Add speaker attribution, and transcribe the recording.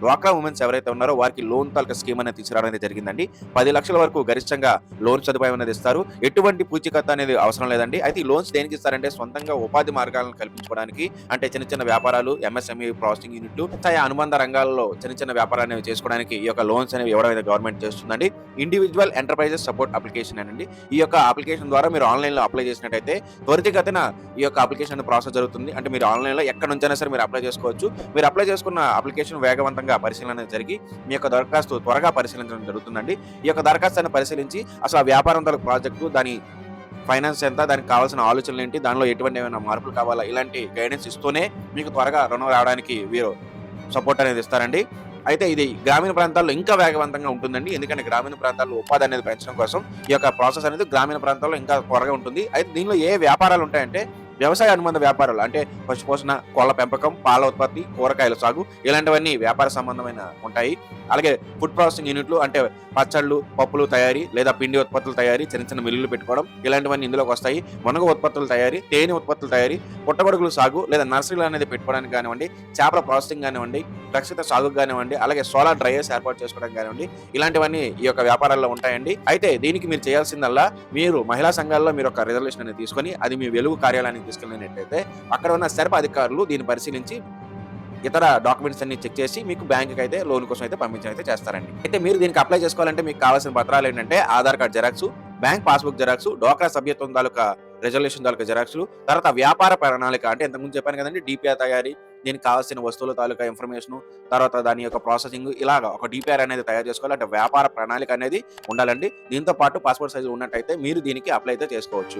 Speaker 1: డ్వాక్రా ఉమెన్స్ ఎవరైతే ఉన్నారో వారికి లోన్ తాలూకా స్కీమ్ అనేది తీసుకురావడం అనేది జరిగిందండి. 10 లక్షల వరకు గరిష్టంగా లోన్ సదుపాయం అనేది ఇస్తారు. ఎటువంటి పూచీకత్తు అనేది అవసరం లేదండి. అయితే ఈ లోన్స్ దేనికి ఇస్తారంటే సొంతంగా ఉపాధి మార్గాలను కల్పించుకోవడానికి, అంటే చిన్న చిన్న వ్యాపారాలు, ఎంఎస్ఎంఈ ప్రాసెసింగ్ యూనిట్లు, వ్యవసాయ అనుబంధ రంగాల్లో చిన్న చిన్న వ్యాపారాలు అనేవి చేసుకోవడానికి ఈ యొక్క లోన్స్ అనేవి ఇవ్వడం అయితే గవర్నమెంట్ చేస్తుందండి. ఇండివిడ్యువల్ ఎంటర్‌ప్రైజెస్ సపోర్ట్ అప్లికేషన్ అనండి. ఈ యొక్క అప్లికేషన్ ద్వారా మీరు ఆన్‌లైన్‌లో అప్లై చేసినట్టయితే త్వరితగతిన ఈ యొక్క అప్లికేషన్ ప్రాసెస్ జరుగుతుంది. అంటే మీరు ఆన్‌లైన్‌లో ఎక్కడి నుంచైనా సరే మీరు అప్లై చేసుకోవచ్చు. మీరు అప్లై చేసుకున్న అప్లికేషన్ వేగవంతంగా పరిశీలన అనేది జరిగి మీ యొక్క దరఖాస్తు త్వరగా పరిశీలించడం జరుగుతుందండి. ఈ యొక్క దరఖాస్తుని పరిశీలించి అసలు ఆ వ్యాపారం తాలూకు ప్రాజెక్టు, దాని ఫైనాన్స్ ఎంత, దానికి కావాల్సిన ఆలోచనలేంటి, దానిలో ఎటువంటి ఏమైనా మార్పులు కావాలా, ఇలాంటి గైడెన్స్ ఇస్తూనే మీకు త్వరగా రుణం రావడానికి వీరు సపోర్ట్ అనేది ఇస్తారండి. అయితే ఇది గ్రామీణ ప్రాంతాల్లో ఇంకా వేగవంతంగా ఉంటుందండి. ఎందుకంటే గ్రామీణ ప్రాంతాల్లో ఉపాధి అనేది పెంచడం కోసం ఈ యొక్క ప్రాసెస్ అనేది గ్రామీణ ప్రాంతాల్లో ఇంకా త్వరగా ఉంటుంది. అయితే దీనిలో ఏ వ్యాపారాలు ఉంటాయంటే వ్యవసాయ అనుబంధ వ్యాపారాలు, అంటే పశుపోషణ, కోళ్ల పెంపకం, పాల ఉత్పత్తి, కూరగాయల సాగు, ఇలాంటివన్నీ వ్యాపార సంబంధమైన ఉంటాయి. అలాగే ఫుడ్ ప్రాసెసింగ్ యూనిట్లు, అంటే పచ్చళ్ళు, పప్పులు తయారీ లేదా పిండి ఉత్పత్తుల తయారీ, చిన్న చిన్న మిల్లులు పెట్టుకోవడం, ఇలాంటివన్నీ ఇందులోకి వస్తాయి. మునగ ఉత్పత్తుల తయారీ, తేనె ఉత్పత్తుల తయారీ, పుట్టగొడుగుల సాగు లేదా నర్సరీలు అనేది పెట్టుకోవడానికి కానివ్వండి, చేపల ప్రాసెసింగ్ కానివ్వండి, రక్షిత సాగుకు కానివ్వండి, అలాగే సోలార్ డ్రైయర్స్ ఏర్పాటు చేసుకోవడం కానివ్వండి, ఇలాంటివన్నీ ఈ యొక్క వ్యాపారాల్లో ఉంటాయండి. అయితే దీనికి మీరు చేయాల్సిందల్లా, మీరు మహిళా సంఘాల్లో మీరు ఒక రిజర్వేషన్ అనేది తీసుకొని అది మీ వెలుగు కార్యాలయానికి తీసుకెళ్ళినట్టయితే అక్కడ ఉన్న సెర్ప్ అధికారులు దీన్ని పరిశీలించి ఇతర డాక్యుమెంట్స్ అన్ని చెక్ చేసి మీకు బ్యాంక్‌కి అయితే లోన్ కోసం అయితే పంపించడం అయితే చేస్తారండి. అయితే మీరు దీనికి అప్లై చేసుకోవాలంటే మీకు కావాల్సిన పత్రాలు ఏంటంటే Aadhaar card xerox, bank passbook xerox, డ్వాక్రా సభ్యత్వం తాలూకా రిజల్యూషన్ తాలూకా జిరాక్స్‌లు, తర్వాత వ్యాపార ప్రణాళిక, అంటే ఇంతకుముందు చెప్పాను కదండీ డీపీఆర్ తయారీ, దీనికి కావాల్సిన వస్తువుల తాలూకా ఇన్ఫర్మేషను, తర్వాత దాని యొక్క ప్రాసెసింగ్, ఇలాగ ఒక డీపీఆర్ అనేది తయారు చేసుకోవాలి. అంటే వ్యాపార ప్రణాళిక అనేది ఉండాలండి. దీంతో పాటు పాస్‌పోర్ట్ సైజ్ ఉన్నట్టయితే మీరు దీనికి అప్లై అయితే చేసుకోవచ్చు.